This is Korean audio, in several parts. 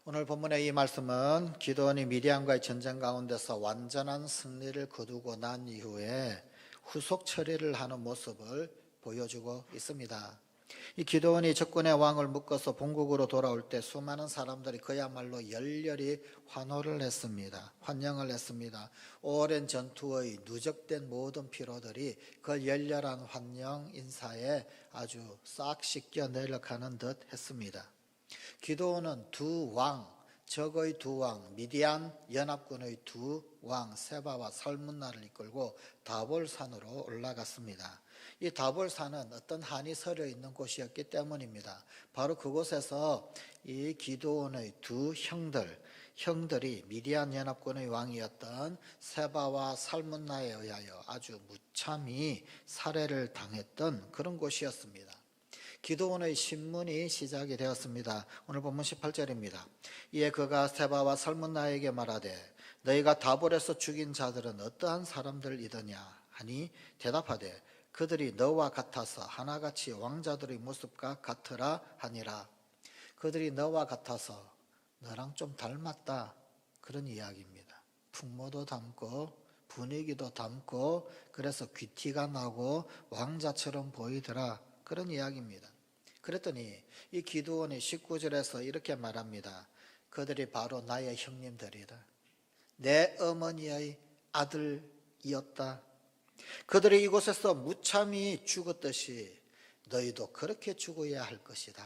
오늘 본문의 이 말씀은 기드온이 미디안과의 전쟁 가운데서 완전한 승리를 거두고 난 이후에 후속 처리를 하는 모습을 보여주고 있습니다. 이 기드온이 적군의 왕을 묶어서 본국으로 돌아올 때 수많은 사람들이 그야말로 열렬히 환호를 했습니다. 환영을 했습니다. 오랜 전투의 누적된 모든 피로들이 그 열렬한 환영 인사에 아주 싹 씻겨 내려가는 듯 했습니다. 기드온은 두 왕, 적의 두 왕, 미디안 연합군의 두 왕 세바와 살문나를 이끌고 다볼산으로 올라갔습니다. 이 다볼산은 어떤 한이 서려 있는 곳이었기 때문입니다. 바로 그곳에서 이 기드온의 두 형들이 미디안 연합군의 왕이었던 세바와 살문나에 의하여 아주 무참히 살해를 당했던 그런 곳이었습니다. 기드온의 신문이 시작이 되었습니다. 오늘 본문 18절입니다. 이에 그가 세바와 살문나에게 말하되 너희가 다볼에서 죽인 자들은 어떠한 사람들이더냐 하니 대답하되 그들이 너와 같아서 하나같이 왕자들의 모습과 같으라 하니라. 그들이 너와 같아서 너랑 좀 닮았다 그런 이야기입니다. 풍모도 닮고 분위기도 닮고 그래서 귀티가 나고 왕자처럼 보이더라 그런 이야기입니다. 그랬더니 이 기드온이 19절에서 이렇게 말합니다. 그들이 바로 나의 형님들이다. 내 어머니의 아들이었다. 그들이 이곳에서 무참히 죽었듯이 너희도 그렇게 죽어야 할 것이다.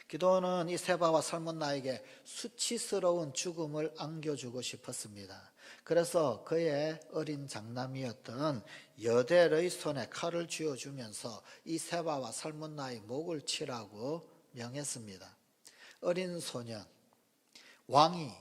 기드온은 이 세바와 살문나에게 수치스러운 죽음을 안겨주고 싶었습니다. 그래서 그의 어린 장남이었던 여델의 손에 칼을 쥐어주면서 이 세바와 살문나의 목을 치라고 명했습니다. 어린 소년, 왕이,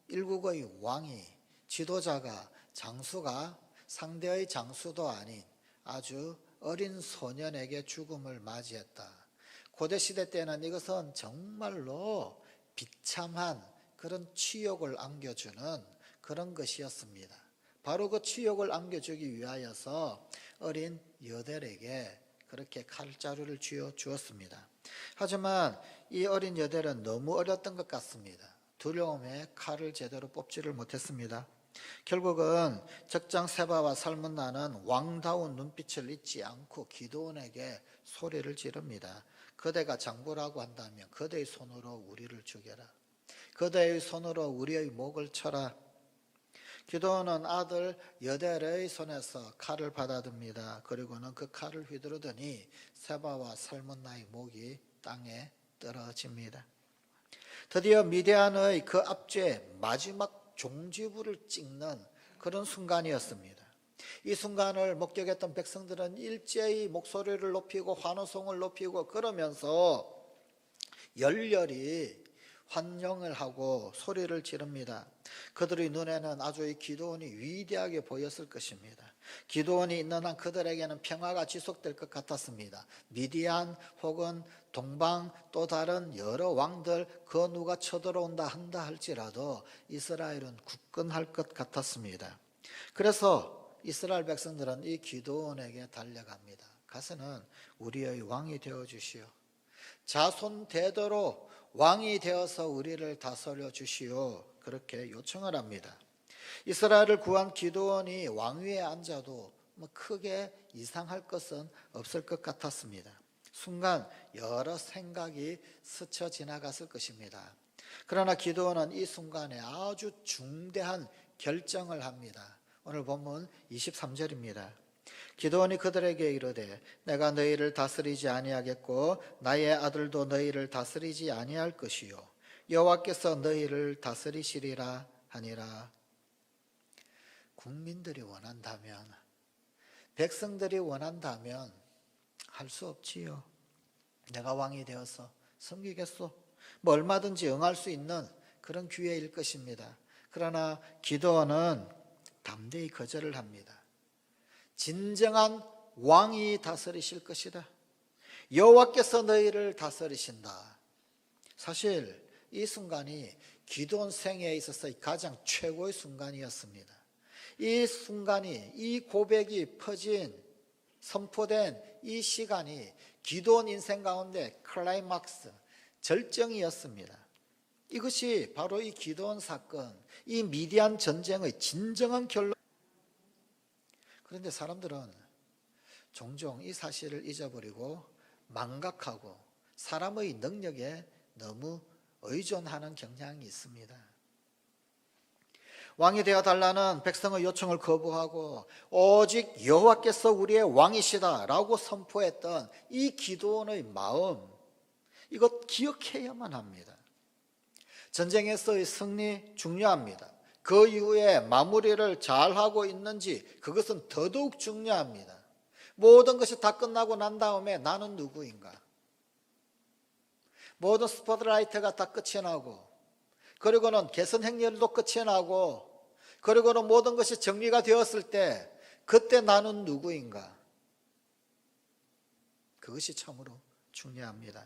일국의 왕이, 지도자가, 장수가 상대의 장수도 아닌 아주 어린 소년에게 죽음을 맞이했다. 고대시대 때는 이것은 정말로 비참한 그런 치욕을 안겨주는 그런 것이었습니다. 바로 그 치욕을 안겨주기 위하여서 어린 여델에게 그렇게 칼자루를 쥐어 주었습니다. 하지만 이 어린 여델은 너무 어렸던 것 같습니다. 두려움에 칼을 제대로 뽑지를 못했습니다. 결국은 적장 세바와 살문나는 왕다운 눈빛을 잊지 않고 기드온에게 소리를 지릅니다. 그대가 장부라고 한다면 그대의 손으로 우리를 죽여라. 그대의 손으로 우리의 목을 쳐라. 기드온은 아들 여델의 손에서 칼을 받아듭니다. 그리고는 그 칼을 휘두르더니 세바와 살문나의 목이 땅에 떨어집니다. 드디어 미디안의 그 압제의 마지막 종지부를 찍는 그런 순간이었습니다. 이 순간을 목격했던 백성들은 일제히 목소리를 높이고 환호성을 높이고 그러면서 열렬히 환영을 하고 소리를 지릅니다. 그들의 눈에는 아주 이 기드온이 위대하게 보였을 것입니다. 기드온이 있는 한 그들에게는 평화가 지속될 것 같았습니다. 미디안 혹은 동방 또 다른 여러 왕들 그 누가 쳐들어온다 한다 할지라도 이스라엘은 굳건할 것 같았습니다. 그래서 이스라엘 백성들은 이 기드온에게 달려갑니다. 가서는 우리의 왕이 되어주시오. 자손 대대로 왕이 되어서 우리를 다스려 주시오. 그렇게 요청을 합니다. 이스라엘을 구한 기드온이 왕위에 앉아도 크게 이상할 것은 없을 것 같았습니다. 순간 여러 생각이 스쳐 지나갔을 것입니다. 그러나 기드온은 이 순간에 아주 중대한 결정을 합니다. 오늘 본문 23절입니다. 기드온이 그들에게 이르되 내가 너희를 다스리지 아니하겠고 나의 아들도 너희를 다스리지 아니할 것이요 여호와께서 너희를 다스리시리라 하니라. 국민들이 원한다면, 백성들이 원한다면 할 수 없지요. 내가 왕이 되어서 섬기겠소. 얼마든지 응할 수 있는 그런 기회일 것입니다. 그러나 기드온은 담대히 거절을 합니다. 진정한 왕이 다스리실 것이다. 여호와께서 너희를 다스리신다. 사실 이 순간이 기드온 생애에 있어서 가장 최고의 순간이었습니다. 이 순간이, 이 고백이 선포된 이 시간이 기드온 인생 가운데 클라이막스, 절정이었습니다. 이것이 바로 이 기드온 사건, 이 미디안 전쟁의 진정한 결론. 그런데 사람들은 종종 이 사실을 잊어버리고 망각하고 사람의 능력에 너무 의존하는 경향이 있습니다. 왕이 되어달라는 백성의 요청을 거부하고 오직 여호와께서 우리의 왕이시다라고 선포했던 이 기드온의 마음, 이것 기억해야만 합니다. 전쟁에서의 승리 중요합니다. 그 이후에 마무리를 잘하고 있는지 그것은 더더욱 중요합니다. 모든 것이 다 끝나고 난 다음에 나는 누구인가? 모든 스포트라이트가 다 끝이 나고, 그리고는 개선 행렬도 끝이 나고, 그리고는 모든 것이 정리가 되었을 때 그때 나는 누구인가? 그것이 참으로 중요합니다.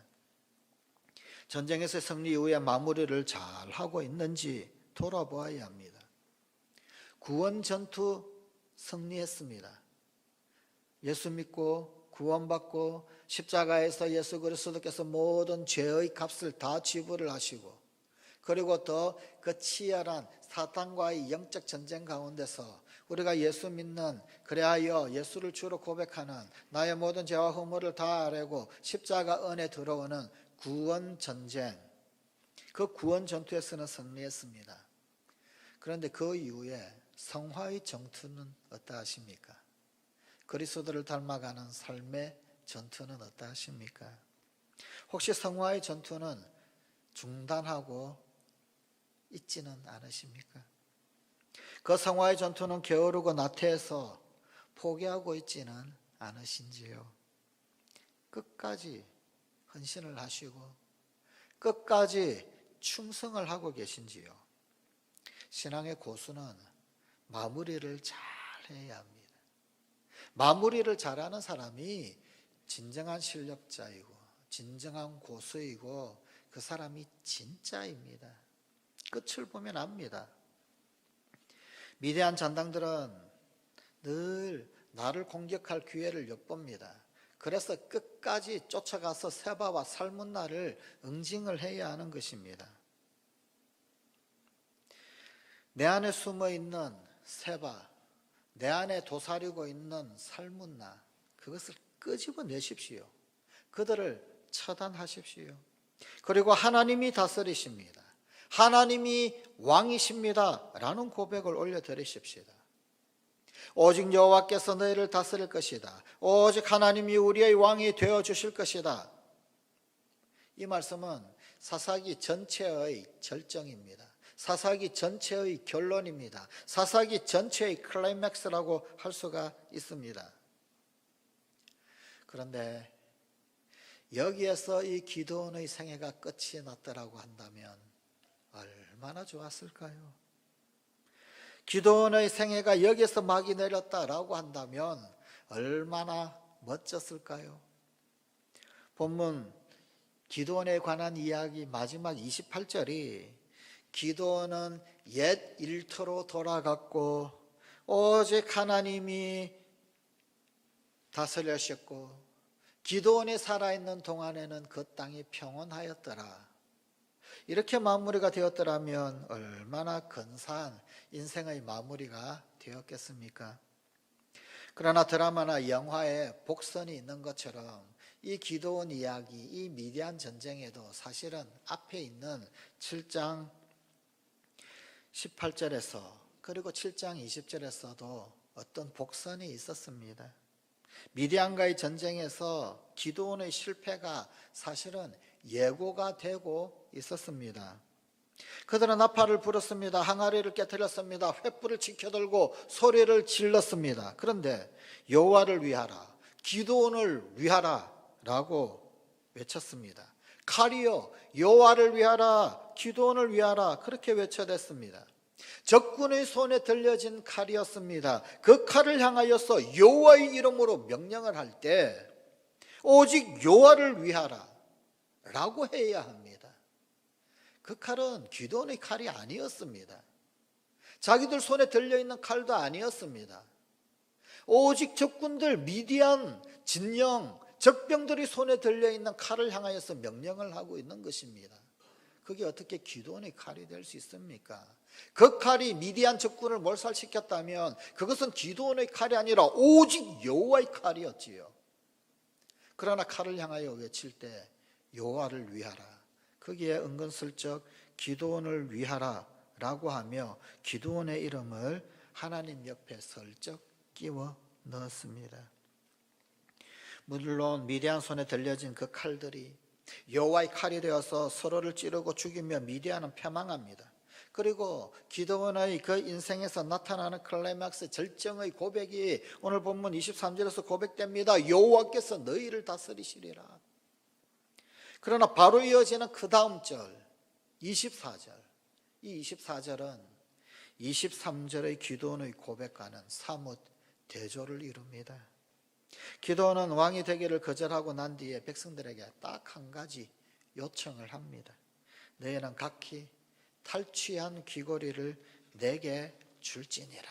전쟁에서 승리 이후에 마무리를 잘 하고 있는지 돌아보아야 합니다. 구원 전투 승리했습니다. 예수 믿고 구원받고 십자가에서 예수 그리스도께서 모든 죄의 값을 다 지불을 하시고, 그리고 더 그 치열한 사탄과의 영적 전쟁 가운데서 우리가 예수 믿는, 그래하여 예수를 주로 고백하는 나의 모든 죄와 허물을 다 아뢰고 십자가 안에 들어오는 구원 전쟁, 그 구원 전투에서는 승리했습니다. 그런데 그 이후에 성화의 전투는 어떠하십니까? 그리스도를 닮아가는 삶의 전투는 어떠하십니까? 혹시 성화의 전투는 중단하고 있지는 않으십니까? 그 성화의 전투는 게으르고 나태해서 포기하고 있지는 않으신지요? 끝까지 헌신을 하시고 끝까지 충성을 하고 계신지요? 신앙의 고수는 마무리를 잘 해야 합니다. 마무리를 잘하는 사람이 진정한 실력자이고 진정한 고수이고 그 사람이 진짜입니다. 끝을 보면 압니다. 미대한 잔당들은 늘 나를 공격할 기회를 엿봅니다. 그래서 끝까지 쫓아가서 세바와 살문나를 응징을 해야 하는 것입니다. 내 안에 숨어 있는 세바, 내 안에 도사리고 있는 살문나, 그것을 끄집어내십시오. 그들을 처단하십시오. 그리고 하나님이 다스리십니다. 하나님이 왕이십니다 라는 고백을 올려드리십시오. 오직 여호와께서 너희를 다스릴 것이다. 오직 하나님이 우리의 왕이 되어주실 것이다. 이 말씀은 사사기 전체의 절정입니다. 사사기 전체의 결론입니다. 사사기 전체의 클라이맥스라고 할 수가 있습니다. 그런데 여기에서 이 기드온의 생애가 끝이 났더라고 한다면 얼마나 좋았을까요? 기드온의 생애가 여기에서 막이 내렸다라고 한다면 얼마나 멋졌을까요? 본문 기드온에 관한 이야기 마지막 28절이 기드온은 옛 일터로 돌아갔고 오직 하나님이 다스리셨고 기드온이 살아있는 동안에는 그 땅이 평온하였더라. 이렇게 마무리가 되었더라면 얼마나 근사한 인생의 마무리가 되었겠습니까? 그러나 드라마나 영화에 복선이 있는 것처럼 이 기드온 이야기, 이 미디안 전쟁에도 사실은 앞에 있는 7장 18절에서 그리고 7장 20절에서도 어떤 복선이 있었습니다. 미디안과의 전쟁에서 기드온의 실패가 사실은 예고가 되고 있었습니다. 그들은 나팔을 불었습니다. 항아리를 깨뜨렸습니다. 횃불을 치켜들고 소리를 질렀습니다. 그런데 여호와를 위하라, 기드온을 위하라 라고 외쳤습니다. 칼이여 여호와를 위하라, 기드온을 위하라, 그렇게 외쳐댔습니다. 적군의 손에 들려진 칼이었습니다. 그 칼을 향하여서 여호와의 이름으로 명령을 할 때 오직 여호와를 위하라 라고 해야 합니다. 그 칼은 기드온의 칼이 아니었습니다. 자기들 손에 들려있는 칼도 아니었습니다. 오직 적군들 미디안 진영 적병들이 손에 들려있는 칼을 향하여서 명령을 하고 있는 것입니다. 그게 어떻게 기도원의 칼이 될 수 있습니까? 그 칼이 미디안 적군을 몰살시켰다면 그것은 기도원의 칼이 아니라 오직 여호와의 칼이었지요. 그러나 칼을 향하여 외칠 때 여호와를 위하라, 거기에 은근슬쩍 기도원을 위하라 라고 하며 기도원의 이름을 하나님 옆에 슬쩍 끼워 넣었습니다. 물론 미디안 손에 들려진 그 칼들이 여호와의 칼이 되어서 서로를 찌르고 죽이며 미디안은 패망합니다. 그리고 기드온의 그 인생에서 나타나는 클라이막스 절정의 고백이 오늘 본문 23절에서 고백됩니다. 여호와께서 너희를 다스리시리라. 그러나 바로 이어지는 그 다음 절 24절, 이 24절은 23절의 기드온의 고백과는 사뭇 대조를 이룹니다. 기드온은 왕이 되기를 거절하고 난 뒤에 백성들에게 딱 한 가지 요청을 합니다. 너희는 각기 탈취한 귀고리를 내게 줄지니라.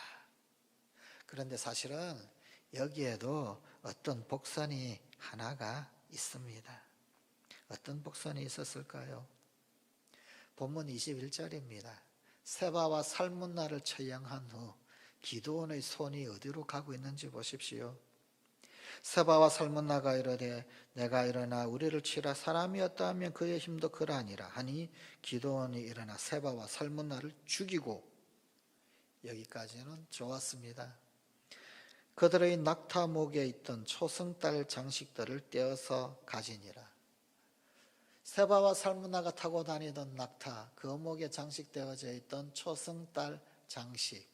그런데 사실은 여기에도 어떤 복선이 하나가 있습니다. 어떤 복선이 있었을까요? 본문 21절입니다. 세바와 살문나를 처형한 후 기드온의 손이 어디로 가고 있는지 보십시오. 세바와 살문나가 이르되 내가 일어나 우리를 치라 사람이었다 하면 그의 힘도 그러하니라 하니 기드온이 일어나 세바와 살문나를 죽이고, 여기까지는 좋았습니다. 그들의 낙타목에 있던 초승달 장식들을 떼어서 가지니라. 세바와 살문나가 타고 다니던 낙타, 그 목에 장식되어져 있던 초승달 장식,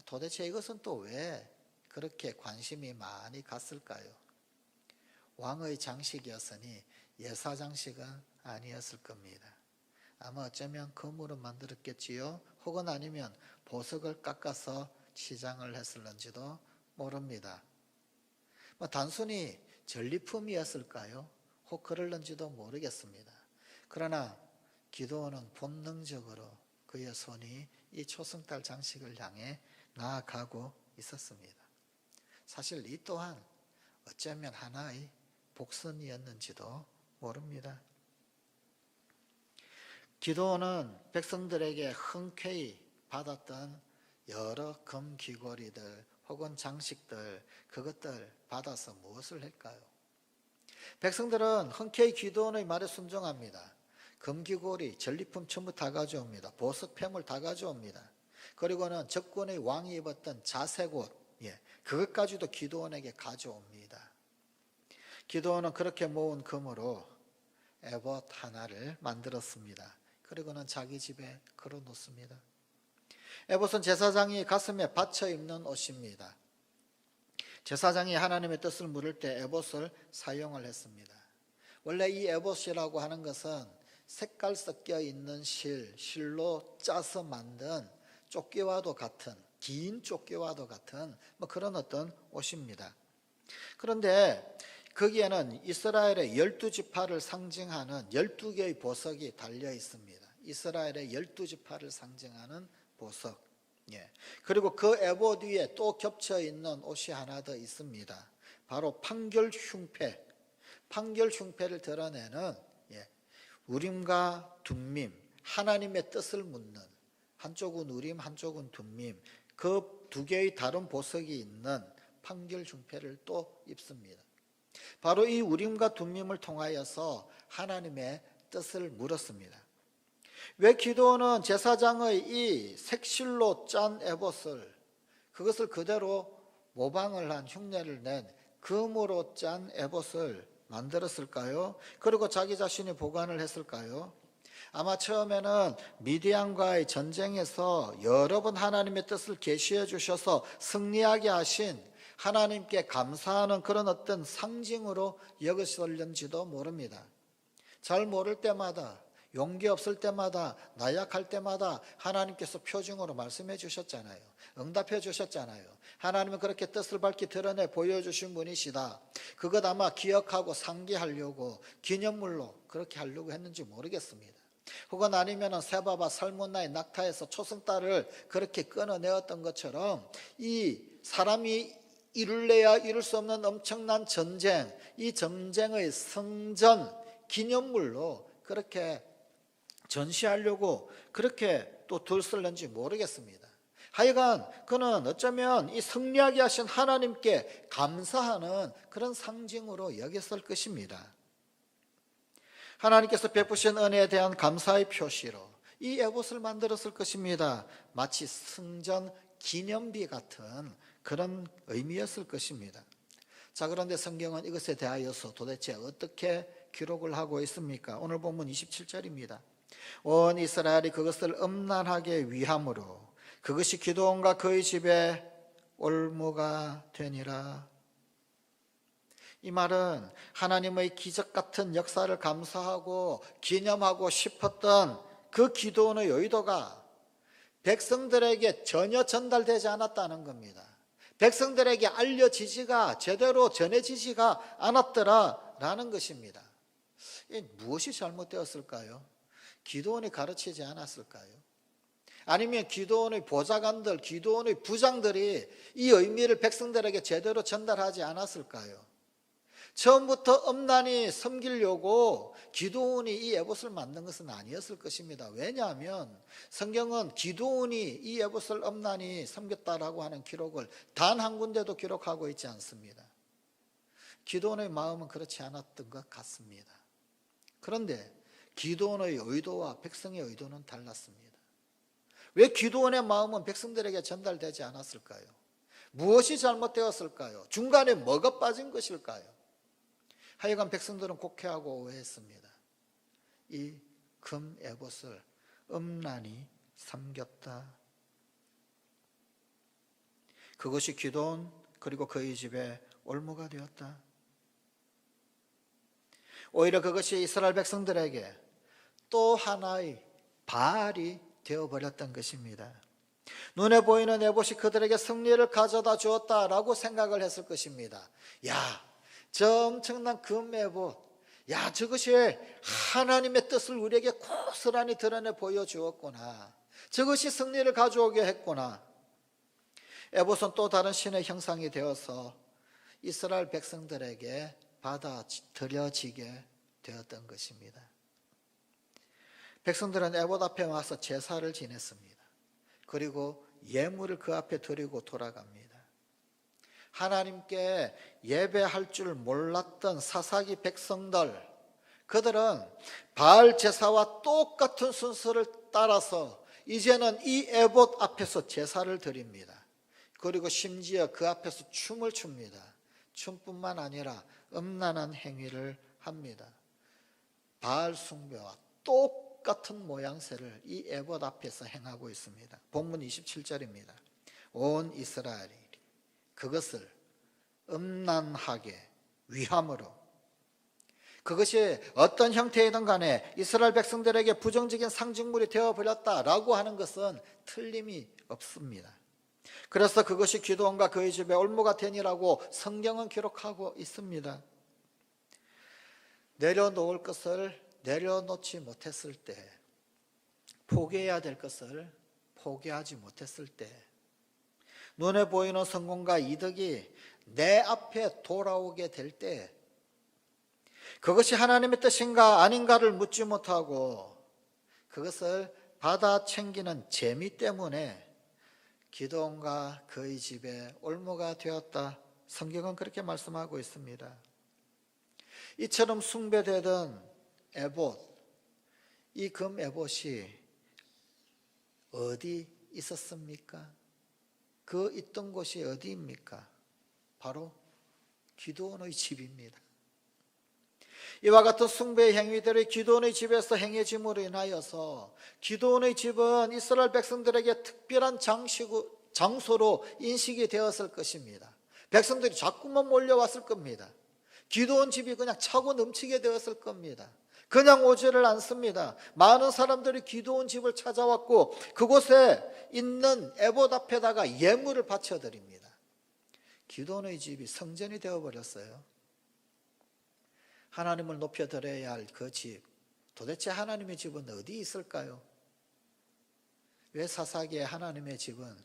도대체 이것은 또 왜 그렇게 관심이 많이 갔을까요? 왕의 장식이었으니 예사 장식은 아니었을 겁니다. 아마 어쩌면 금으로 만들었겠지요. 혹은 아니면 보석을 깎아서 치장을 했을런지도 모릅니다. 단순히 전리품이었을까요? 혹 그럴런지도 모르겠습니다. 그러나 기드온은 본능적으로 그의 손이 이 초승달 장식을 향해 나아가고 있었습니다. 사실 이 또한 어쩌면 하나의 복선이었는지도 모릅니다. 기드온은 백성들에게 흔쾌히 받았던 여러 금 귀고리들 혹은 장식들, 그것들 받아서 무엇을 할까요? 백성들은 흔쾌히 기드온의 말에 순종합니다. 금귀고리, 전리품 전부 다 가져옵니다. 보석, 폐물 다 가져옵니다. 그리고는 적군의 왕이 입었던 자색옷, 그것까지도 기드온에게 가져옵니다. 기드온은 그렇게 모은 금으로 에봇 하나를 만들었습니다. 그리고는 자기 집에 걸어놓습니다. 에봇은 제사장이 가슴에 받쳐 입는 옷입니다. 제사장이 하나님의 뜻을 물을 때 에봇을 사용을 했습니다. 원래 이 에봇이라고 하는 것은 색깔 섞여 있는 실로 짜서 만든 조끼와도 같은, 긴 조끼와도 같은 그런 어떤 옷입니다. 그런데 거기에는 이스라엘의 12지파를 상징하는 12개의 보석이 달려 있습니다. 이스라엘의 12지파를 상징하는 보석. 그리고 그 에봇 위에 또 겹쳐 있는 옷이 하나 더 있습니다. 바로 판결흉패. 판결흉패를 드러내는 우림과 둠밈, 하나님의 뜻을 묻는, 한쪽은 우림, 한쪽은 둠밈, 그 두 개의 다른 보석이 있는 판결흉패를 또 입습니다. 바로 이 우림과 둠밈을 통하여서 하나님의 뜻을 물었습니다. 왜 기드온은 제사장의 이 색실로 짠 에봇을, 그것을 그대로 모방을 한, 흉내를 낸 금으로 짠 에봇을 만들었을까요? 그리고 자기 자신이 보관을 했을까요? 아마 처음에는 미디안과의 전쟁에서 여러 번 하나님의 뜻을 계시해 주셔서 승리하게 하신 하나님께 감사하는 그런 어떤 상징으로 여겼을는지도 모릅니다. 잘 모를 때마다, 용기 없을 때마다, 나약할 때마다 하나님께서 표징으로 말씀해 주셨잖아요. 응답해 주셨잖아요. 하나님은 그렇게 뜻을 밝히 드러내 보여주신 분이시다. 그것 아마 기억하고 상기하려고, 기념물로 그렇게 하려고 했는지 모르겠습니다. 혹은 아니면 세바와 살문나의 낙타에서 초승달을 그렇게 끊어내었던 것처럼 이 사람이 이룰래야 이룰 수 없는 엄청난 전쟁, 이 전쟁의 성전 기념물로 그렇게 전시하려고 그렇게 또 들었을는지 모르겠습니다. 하여간 그는 어쩌면 이 승리하게 하신 하나님께 감사하는 그런 상징으로 여겼을 것입니다. 하나님께서 베푸신 은혜에 대한 감사의 표시로 이 에봇을 만들었을 것입니다. 마치 승전 기념비 같은 그런 의미였을 것입니다. 자, 그런데 성경은 이것에 대하여서 도대체 어떻게 기록을 하고 있습니까? 오늘 본문 27절입니다. 온 이스라엘이 그것을 음란하게 위함으로 그것이 기드온과 그의 집에 올무가 되니라. 이 말은 하나님의 기적 같은 역사를 감사하고 기념하고 싶었던 그 기드온의 의도가 백성들에게 전혀 전달되지 않았다는 겁니다. 백성들에게 알려지지가 제대로 전해지지가 않았더라라는 것입니다. 무엇이 잘못되었을까요? 기드온이 가르치지 않았을까요? 아니면 기드온의 보좌관들, 기드온의 부장들이 이 의미를 백성들에게 제대로 전달하지 않았을까요? 처음부터 엄란히 섬기려고 기드온이 이 에봇을 만든 것은 아니었을 것입니다. 왜냐하면 성경은 기드온이 이 에봇을 엄란히 섬겼다라고 하는 기록을 단 한 군데도 기록하고 있지 않습니다. 기드온의 마음은 그렇지 않았던 것 같습니다. 그런데 기드온의 의도와 백성의 의도는 달랐습니다. 왜 기드온의 마음은 백성들에게 전달되지 않았을까요? 무엇이 잘못되었을까요? 중간에 뭐가 빠진 것일까요? 하여간 백성들은 곡해하고 오해했습니다. 이 금 에봇을 음란히 섬겼다. 그것이 기드온 그리고 그의 집에 올무가 되었다. 오히려 그것이 이스라엘 백성들에게 또 하나의 바알이 되어버렸던 것입니다. 눈에 보이는 에봇이 그들에게 승리를 가져다 주었다라고 생각을 했을 것입니다. 야, 저 엄청난 금 에봇, 야, 저것이 하나님의 뜻을 우리에게 고스란히 드러내 보여주었구나. 저것이 승리를 가져오게 했구나. 에봇은 또 다른 신의 형상이 되어서 이스라엘 백성들에게 받아들여지게 되었던 것입니다. 백성들은 에봇 앞에 와서 제사를 지냈습니다. 그리고 예물을 그 앞에 드리고 돌아갑니다. 하나님께 예배할 줄 몰랐던 사사기 백성들, 그들은 바알 제사와 똑같은 순서를 따라서 이제는 이 에봇 앞에서 제사를 드립니다. 그리고 심지어 그 앞에서 춤을 춥니다. 춤뿐만 아니라 음란한 행위를 합니다. 바알 숭배와 똑같은 모양새를 이 에봇 앞에서 행하고 있습니다. 본문 27절입니다. 온 이스라엘이 그것을 음란하게 위함으로, 그것이 어떤 형태이든 간에 이스라엘 백성들에게 부정적인 상징물이 되어버렸다라고 하는 것은 틀림이 없습니다. 그래서 그것이 기드온과 그의 집에 올무가 되니라고 성경은 기록하고 있습니다. 내려놓을 것을 내려놓지 못했을 때, 포기해야 될 것을 포기하지 못했을 때, 눈에 보이는 성공과 이득이 내 앞에 돌아오게 될 때, 그것이 하나님의 뜻인가 아닌가를 묻지 못하고 그것을 받아 챙기는 재미 때문에 기드온과 그의 집에 올무가 되었다. 성경은 그렇게 말씀하고 있습니다. 이처럼 숭배되던 에봇, 이 금 에봇이 어디 있었습니까? 그 있던 곳이 어디입니까? 바로 기드온의 집입니다. 이와 같은 숭배의 행위들이 기드온의 집에서 행해짐으로 인하여서 기드온의 집은 이스라엘 백성들에게 특별한 장소로 인식이 되었을 것입니다. 백성들이 자꾸만 몰려왔을 겁니다. 기드온 집이 그냥 차고 넘치게 되었을 겁니다. 그냥 오지를 않습니다. 많은 사람들이 기드온 집을 찾아왔고 그곳에 있는 에봇 앞에다가 예물을 바쳐드립니다. 기드온의 집이 성전이 되어버렸어요. 하나님을 높여드려야 할 그 집, 도대체 하나님의 집은 어디 있을까요? 왜 사사기에 하나님의 집은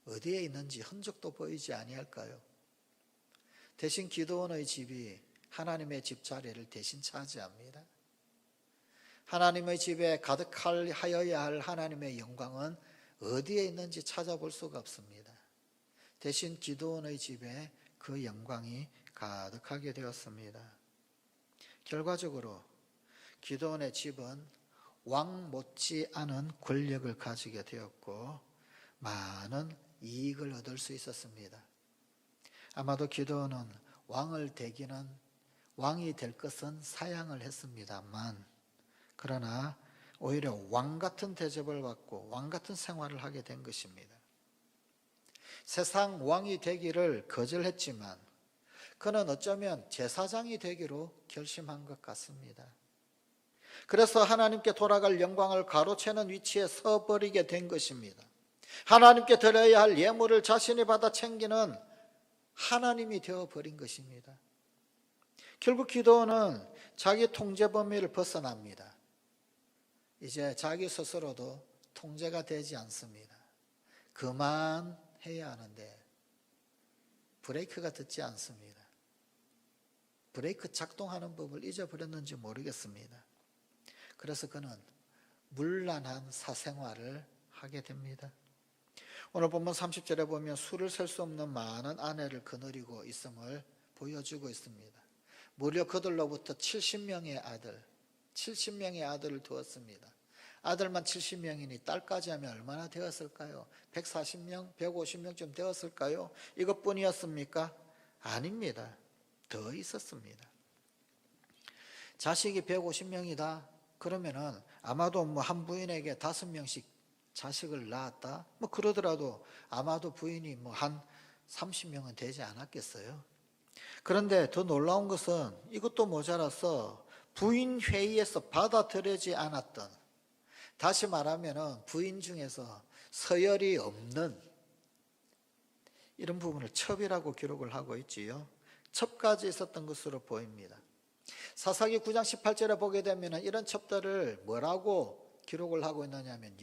어디에 있는지 흔적도 보이지 아니할까요? 대신 기드온의 집이 하나님의 집 자리를 대신 차지합니다. 하나님의 집에 가득하여야 할 하나님의 영광은 어디에 있는지 찾아볼 수가 없습니다. 대신 기드온의 집에 그 영광이 가득하게 되었습니다. 결과적으로 기드온의 집은 왕 못지 않은 권력을 가지게 되었고 많은 이익을 얻을 수 있었습니다. 아마도 기드온은 왕이 될 것은 사양을 했습니다만, 그러나 오히려 왕 같은 대접을 받고 왕 같은 생활을 하게 된 것입니다. 세상 왕이 되기를 거절했지만 그는 어쩌면 제사장이 되기로 결심한 것 같습니다. 그래서 하나님께 돌아갈 영광을 가로채는 위치에 서버리게 된 것입니다. 하나님께 드려야 할 예물을 자신이 받아 챙기는 하나님이 되어버린 것입니다. 결국 기드온은 자기 통제 범위를 벗어납니다. 이제 자기 스스로도 통제가 되지 않습니다. 그만해야 하는데 브레이크가 듣지 않습니다. 브레이크 작동하는 법을 잊어버렸는지 모르겠습니다. 그래서 그는 문란한 사생활을 하게 됩니다. 오늘 본문 30절에 보면 수를 셀 수 없는 많은 아내를 거느리고 있음을 보여주고 있습니다. 무려 그들로부터 70명의 아들을 두었습니다. 아들만 70명이니 딸까지 하면 얼마나 되었을까요? 140명, 150명쯤 되었을까요? 이것뿐이었습니까? 아닙니다. 더 있었습니다. 자식이 150명이다. 그러면은 아마도 한 부인에게 5명씩 자식을 낳았다. 그러더라도 아마도 부인이 한 30명은 되지 않았겠어요. 그런데 더 놀라운 것은 이것도 모자라서 부인 회의에서 받아들여지지 않았던, 다시 말하면 부인 중에서 서열이 없는 이런 부분을 첩이라고 기록을 하고 있지요. 첩까지 있었던 것으로 보입니다. 사사기 9장 18절에 보게 되면 이런 첩들을 뭐라고 기록을 하고 있느냐면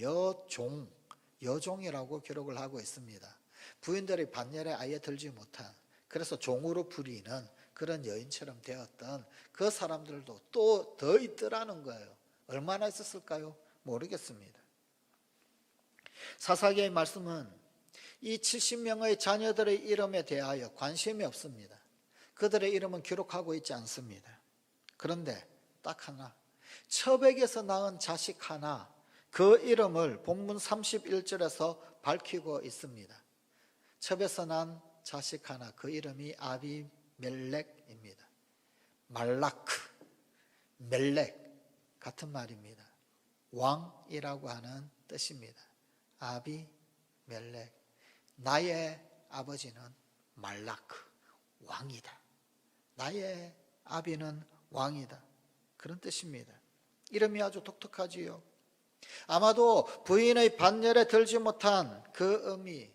여종이라고 기록을 하고 있습니다. 부인들이 반열에 아예 들지 못한, 그래서 종으로 부리는 그런 여인처럼 되었던 그 사람들도 또 더 있더라는 거예요. 얼마나 있었을까요? 모르겠습니다. 사사기의 말씀은 이 70명의 자녀들의 이름에 대하여 관심이 없습니다. 그들의 이름은 기록하고 있지 않습니다. 그런데 딱 하나, 첩에게서 낳은 자식 하나, 그 이름을 본문 31절에서 밝히고 있습니다. 첩에서 난 자식 하나, 그 이름이 아비멜렉입니다. 말라크, 멜렉 같은 말입니다. 왕이라고 하는 뜻입니다. 아비멜렉, 나의 아버지는 말라크, 왕이다. 나의 아비는 왕이다. 그런 뜻입니다. 이름이 아주 독특하지요. 아마도 부인의 반열에 들지 못한 그 의미,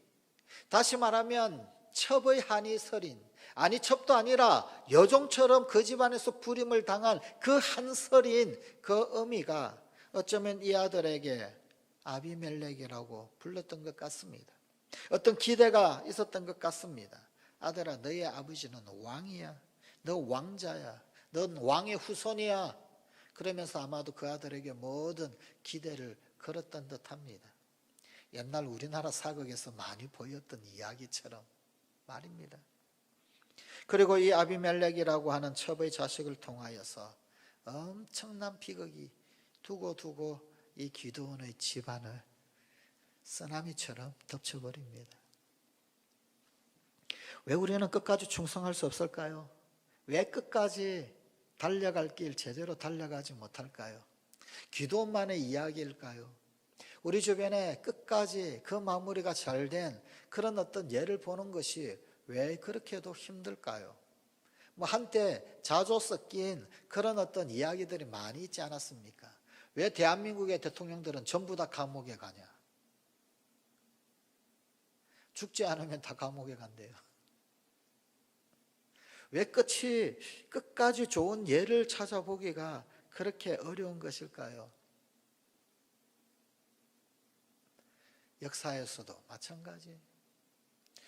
다시 말하면 첩의 한이 서린, 아니 첩도 아니라 여종처럼 그 집안에서 불임을 당한 그 한설인 그 의미가 어쩌면 이 아들에게 아비멜렉이라고 불렀던 것 같습니다. 어떤 기대가 있었던 것 같습니다. 아들아, 너의 아버지는 왕이야. 너 왕자야. 넌 왕의 후손이야. 그러면서 아마도 그 아들에게 모든 기대를 걸었던 듯합니다. 옛날 우리나라 사극에서 많이 보였던 이야기처럼 말입니다. 그리고 이 아비멜렉이라고 하는 첩의 자식을 통하여서 엄청난 비극이 두고 이 기드온의 집안을 쓰나미처럼 덮쳐버립니다. 왜 우리는 끝까지 충성할 수 없을까요? 왜 끝까지 달려갈 길 제대로 달려가지 못할까요? 기드온만의 이야기일까요? 우리 주변에 끝까지 그 마무리가 잘 된 그런 어떤 예를 보는 것이 왜 그렇게도 힘들까요? 한때 자조 섞인 그런 어떤 이야기들이 많이 있지 않았습니까? 왜 대한민국의 대통령들은 전부 다 감옥에 가냐? 죽지 않으면 다 감옥에 간대요. 왜 끝까지 좋은 예를 찾아보기가 그렇게 어려운 것일까요? 역사에서도 마찬가지,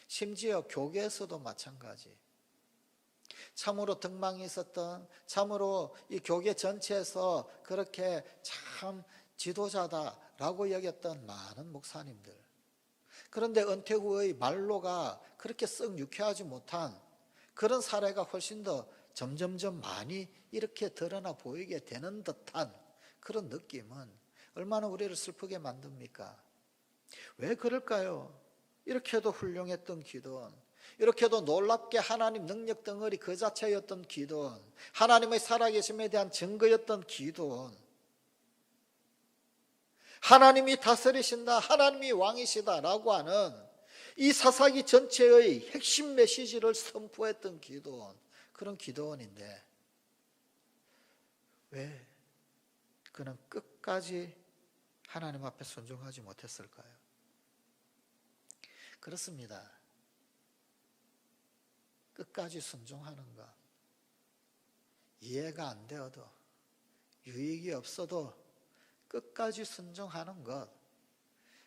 심지어 교계에서도 마찬가지. 참으로 덕망이 있었던, 참으로 이 교계 전체에서 그렇게 참 지도자다라고 여겼던 많은 목사님들. 그런데 은퇴 후의 말로가 그렇게 썩 유쾌하지 못한 그런 사례가 훨씬 더 점점점 많이 이렇게 드러나 보이게 되는 듯한 그런 느낌은 얼마나 우리를 슬프게 만듭니까? 왜 그럴까요? 이렇게도 훌륭했던 기도원, 이렇게도 놀랍게 하나님 능력 덩어리 그 자체였던 기도원, 하나님의 살아계심에 대한 증거였던 기도원, 하나님이 다스리신다, 하나님이 왕이시다라고 하는 이 사사기 전체의 핵심 메시지를 선포했던 기도원, 그런 기도원인데 왜 그는 끝까지 하나님 앞에 순종하지 못했을까요? 그렇습니다. 끝까지 순종하는 것, 이해가 안 되어도, 유익이 없어도 끝까지 순종하는 것,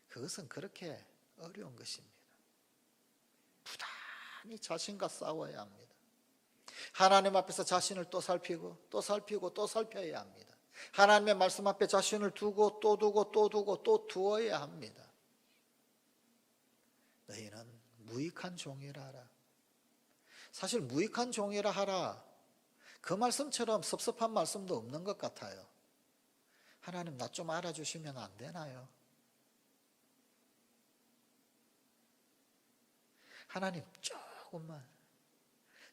그것은 그렇게 어려운 것입니다. 부단히 자신과 싸워야 합니다. 하나님 앞에서 자신을 또 살피고 또 살피고 또 살펴야 합니다. 하나님의 말씀 앞에 자신을 두고 또 두고 또 두고 또 두어야 합니다. 너희는 무익한 종이라 하라. 사실 무익한 종이라 하라, 그 말씀처럼 섭섭한 말씀도 없는 것 같아요. 하나님 나 좀 알아주시면 안 되나요? 하나님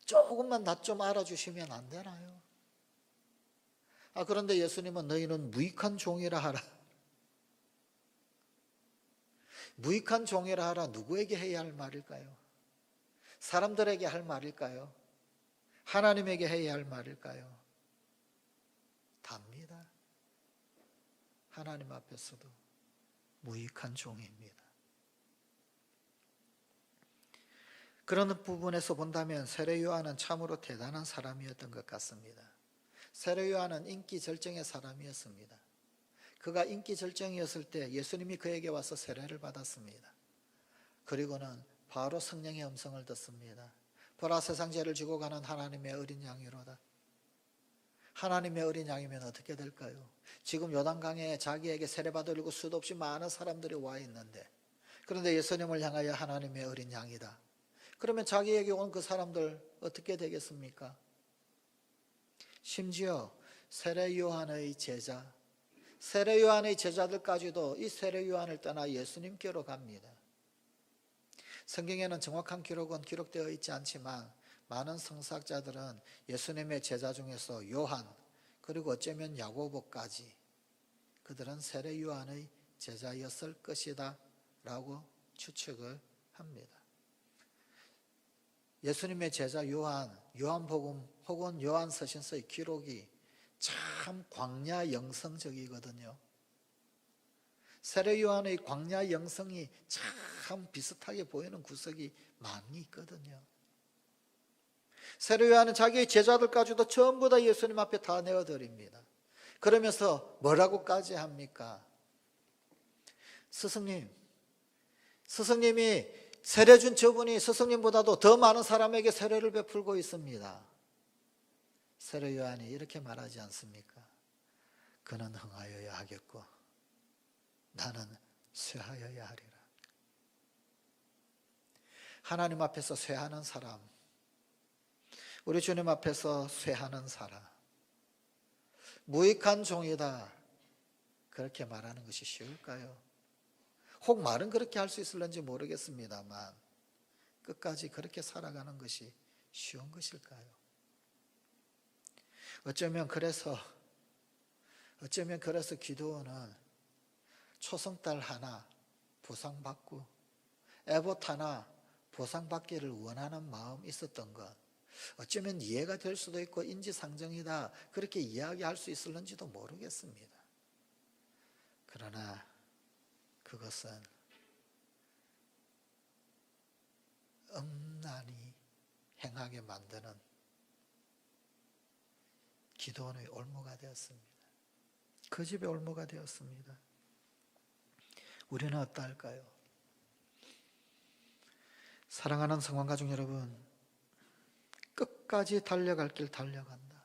조금만 나 좀 알아주시면 안 되나요? 그런데 예수님은 너희는 무익한 종이라 하라. 무익한 종이라 하라, 누구에게 해야 할 말일까요? 사람들에게 할 말일까요? 하나님에게 해야 할 말일까요? 답니다. 하나님 앞에서도 무익한 종입니다. 그런 부분에서 본다면 세례 요한은 참으로 대단한 사람이었던 것 같습니다. 세례 요한은 인기 절정의 사람이었습니다. 그가 인기 절정이었을 때 예수님이 그에게 와서 세례를 받았습니다. 그리고는 바로 성령의 음성을 듣습니다. 보라, 세상 죄를 지고 가는 하나님의 어린 양이로다. 하나님의 어린 양이면 어떻게 될까요? 지금 요단강에 자기에게 세례받으려고 수도 없이 많은 사람들이 와 있는데, 그런데 예수님을 향하여 하나님의 어린 양이다. 그러면 자기에게 온 그 사람들 어떻게 되겠습니까? 심지어 세례 요한의 제자들까지도 이 세례 요한을 떠나 예수님께로 갑니다. 성경에는 정확한 기록은 기록되어 있지 않지만 많은 성사학자들은 예수님의 제자 중에서 요한, 그리고 어쩌면 야고보까지 그들은 세례 요한의 제자였을 것이다 라고 추측을 합니다. 예수님의 제자 요한복음 혹은 요한서신서의 기록이 참 광야 영성적이거든요. 세례 요한의 광야 영성이 참 비슷하게 보이는 구석이 많이 있거든요. 세례 요한은 자기의 제자들까지도 전부 다 예수님 앞에 다 내어드립니다. 그러면서 뭐라고까지 합니까? 스승님이 세례 준 저분이 스승님보다도 더 많은 사람에게 세례를 베풀고 있습니다. 세례 요한이 이렇게 말하지 않습니까? 그는 흥하여야 하겠고 나는 쇠하여야 하리라. 하나님 앞에서 쇠하는 사람, 우리 주님 앞에서 쇠하는 사람, 무익한 종이다, 그렇게 말하는 것이 쉬울까요? 혹 말은 그렇게 할 수 있을는지 모르겠습니다만 끝까지 그렇게 살아가는 것이 쉬운 것일까요? 어쩌면 그래서 기도원은 초승달 하나 보상받고 에봇 하나 보상받기를 원하는 마음이 있었던 것, 어쩌면 이해가 될 수도 있고 인지상정이다 그렇게 이야기할 수 있을는지도 모르겠습니다. 그러나 그것은 음란히 행하게 만드는 기도원의 올무가 되었습니다. 그 집의 올무가 되었습니다. 우리는 어떠할까요? 사랑하는 성황가족 여러분, 끝까지 달려갈 길 달려간다.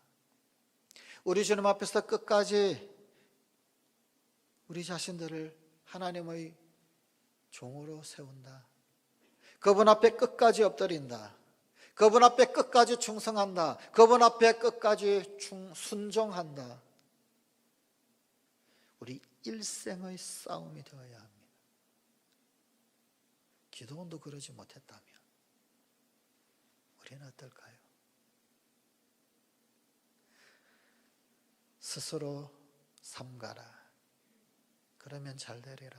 우리 주님 앞에서 끝까지 우리 자신들을 하나님의 종으로 세운다. 그분 앞에 끝까지 엎드린다. 그분 앞에 끝까지 충성한다. 그분 앞에 끝까지 순종한다. 우리 일생의 싸움이 되어야 합니다. 기도원도 그러지 못했다면 우리는 어떨까요? 스스로 삼가라. 그러면 잘 되리라.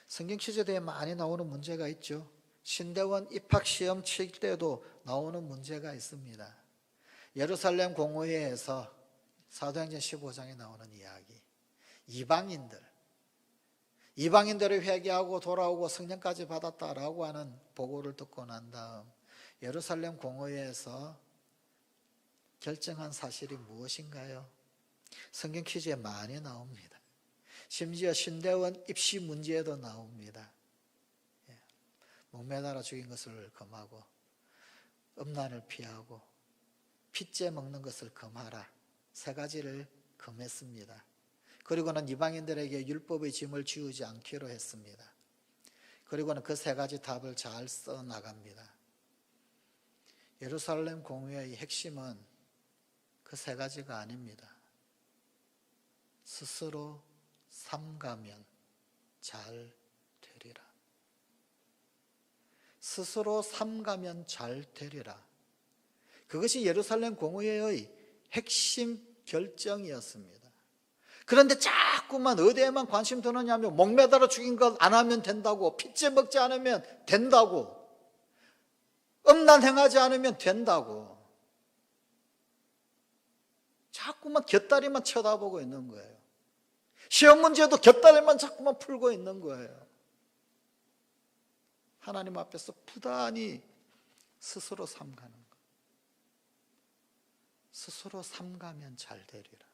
성경 취재대에 많이 나오는 문제가 있죠. 신대원 입학시험 칠 때도 나오는 문제가 있습니다. 예루살렘 공회에서 사도행전 15장에 나오는 이야기. 이방인들을 회개하고 돌아오고 성령까지 받았다라고 하는 보고를 듣고 난 다음 예루살렘 공회에서 결정한 사실이 무엇인가요? 성경 퀴즈에 많이 나옵니다. 심지어 신대원 입시 문제에도 나옵니다. 목매달아 죽인 것을 금하고 음란을 피하고 핏째 먹는 것을 금하라. 세 가지를 금했습니다. 그리고는 이방인들에게 율법의 짐을 지우지 않기로 했습니다. 그리고는 그 세 가지 답을 잘 써나갑니다. 예루살렘 공회의 핵심은 그 세 가지가 아닙니다. 스스로 삼가면 잘 되리라. 스스로 삼가면 잘 되리라. 그것이 예루살렘 공회의 핵심 결정이었습니다. 그런데 자꾸만 어디에만 관심 두느냐면 목매달아 죽인 것 안 하면 된다고, 핏째 먹지 않으면 된다고, 음란 행하지 않으면 된다고 자꾸만 곁다리만 쳐다보고 있는 거예요. 시험 문제도 곁다리만 자꾸만 풀고 있는 거예요. 하나님 앞에서 부단히 스스로 삼가는 것. 스스로 삼가면 잘 되리라.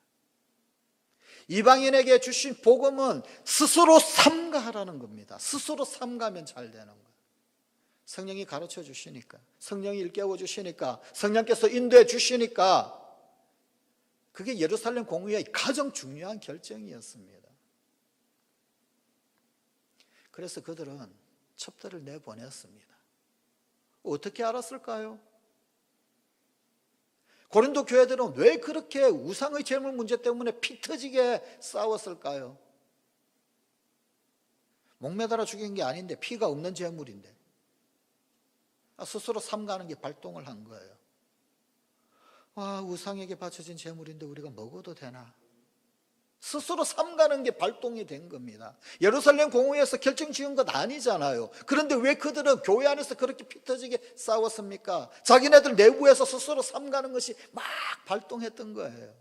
이방인에게 주신 복음은 스스로 삼가하라는 겁니다. 스스로 삼가면 잘 되는 거예요. 성령이 가르쳐 주시니까, 성령이 일깨워 주시니까, 성령께서 인도해 주시니까 그게 예루살렘 공회의 가장 중요한 결정이었습니다. 그래서 그들은 첩들을 내보냈습니다. 어떻게 알았을까요? 고린도 교회들은 왜 그렇게 우상의 제물 문제 때문에 피 터지게 싸웠을까요? 목매달아 죽인 게 아닌데 피가 없는 제물인데 스스로 삼가는 게 발동을 한 거예요. 우상에게 바쳐진 제물인데 우리가 먹어도 되나? 스스로 삼가는 게 발동이 된 겁니다. 예루살렘 공회에서 결정 지은 것 아니잖아요. 그런데 왜 그들은 교회 안에서 그렇게 피 터지게 싸웠습니까? 자기네들 내부에서 스스로 삼가는 것이 막 발동했던 거예요.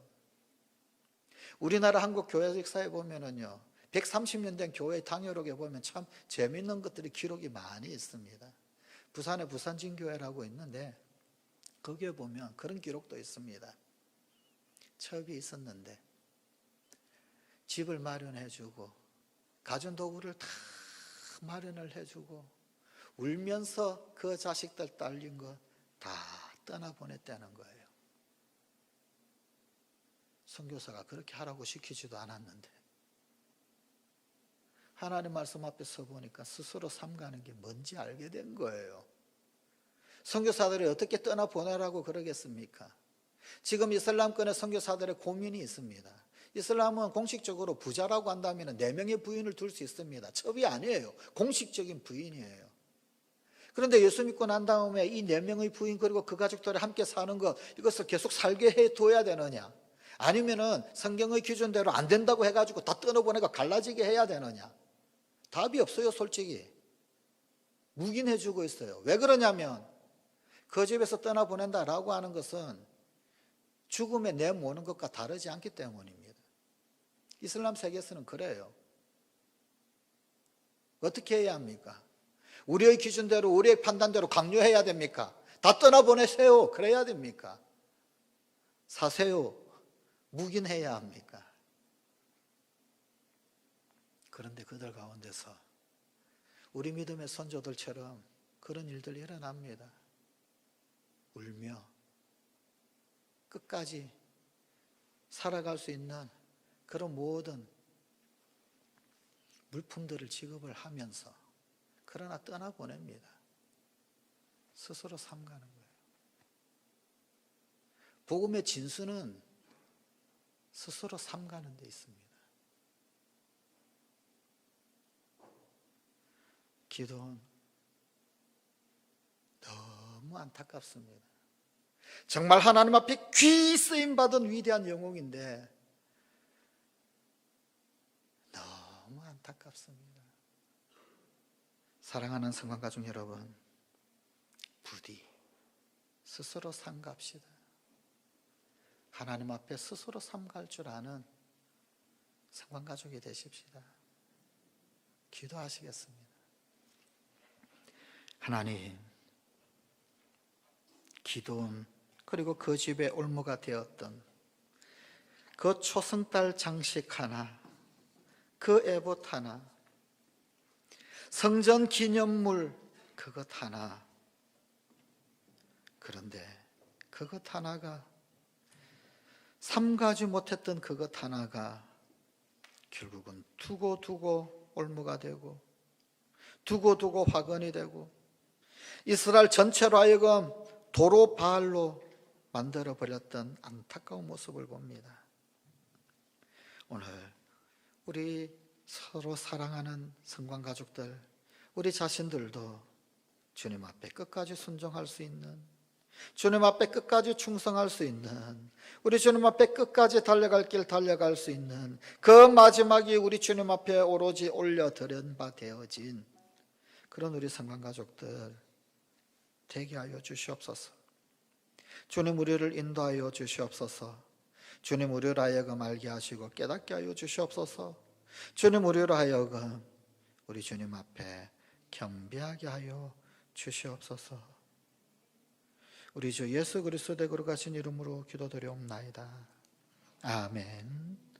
우리나라 한국 교회 역사에 보면은요, 130년 된 교회 당회록에 보면 참 재미있는 것들이 기록이 많이 있습니다. 부산에 부산진교회라고 있는데 거기에 보면 그런 기록도 있습니다. 첩이 있었는데 집을 마련해주고 가전도구를 다 마련을 해주고 울면서 그 자식들 딸린 거 다 떠나보냈다는 거예요. 선교사가 그렇게 하라고 시키지도 않았는데 하나님 말씀 앞에 서보니까 스스로 삼가는 게 뭔지 알게 된 거예요. 선교사들이 어떻게 떠나보내라고 그러겠습니까? 지금 이슬람권의 선교사들의 고민이 있습니다. 이슬람은 공식적으로 부자라고 한다면 4명의 부인을 둘 수 있습니다. 첩이 아니에요. 공식적인 부인이에요. 그런데 예수 믿고 난 다음에 이 4명의 부인 그리고 그 가족들이 함께 사는 것, 이것을 계속 살게 해둬야 되느냐? 아니면은 성경의 기준대로 안 된다고 해가지고 다 떠나보내고 갈라지게 해야 되느냐? 답이 없어요, 솔직히. 묵인해주고 있어요. 왜 그러냐면 그 집에서 떠나보낸다라고 하는 것은 죽음에 내모는 것과 다르지 않기 때문입니다. 이슬람 세계에서는 그래요. 어떻게 해야 합니까? 우리의 기준대로, 우리의 판단대로 강요해야 됩니까? 다 떠나보내세요. 그래야 됩니까? 사세요. 묵인해야 합니까? 그런데 그들 가운데서 우리 믿음의 선조들처럼 그런 일들이 일어납니다. 울며 끝까지 살아갈 수 있는 그런 모든 물품들을 지급을 하면서 그러나 떠나보냅니다. 스스로 삼가는 거예요. 복음의 진수는 스스로 삼가는 데 있습니다. 기도는 너무 안타깝습니다. 정말 하나님 앞에 귀 쓰임받은 위대한 영웅인데 너무 안타깝습니다. 사랑하는 성관가족 여러분, 부디 스스로 삼갑시다. 하나님 앞에 스스로 삼갈 줄 아는 성관가족이 되십시다. 기도하시겠습니다. 하나님, 기도원 그리고 그 집의 올무가 되었던 그 초승달 장식 하나, 그 에봇 하나, 성전 기념물 그것 하나, 그런데 그것 하나가 삼가지 못했던 그것 하나가 결국은 두고 올무가 되고 두고 화근이 되고 이스라엘 전체로 하여금 도로 바알로 만들어버렸던 안타까운 모습을 봅니다. 오늘 우리 서로 사랑하는 성관가족들, 우리 자신들도 주님 앞에 끝까지 순종할 수 있는, 주님 앞에 끝까지 충성할 수 있는, 우리 주님 앞에 끝까지 달려갈 길 달려갈 수 있는 그 마지막이 우리 주님 앞에 오로지 올려드린 바 되어진 그런 우리 성관가족들 되게 하여 주시옵소서. 주님 우리를 인도하여 주시옵소서. 주님 우리를 하여금 알게 하시고 깨닫게 하여 주시옵소서. 주님 우리를 하여금 우리 주님 앞에 겸비하게 하여 주시옵소서. 우리 주 예수 그리스도의 거룩하신 이름으로 기도드리옵나이다. 아멘.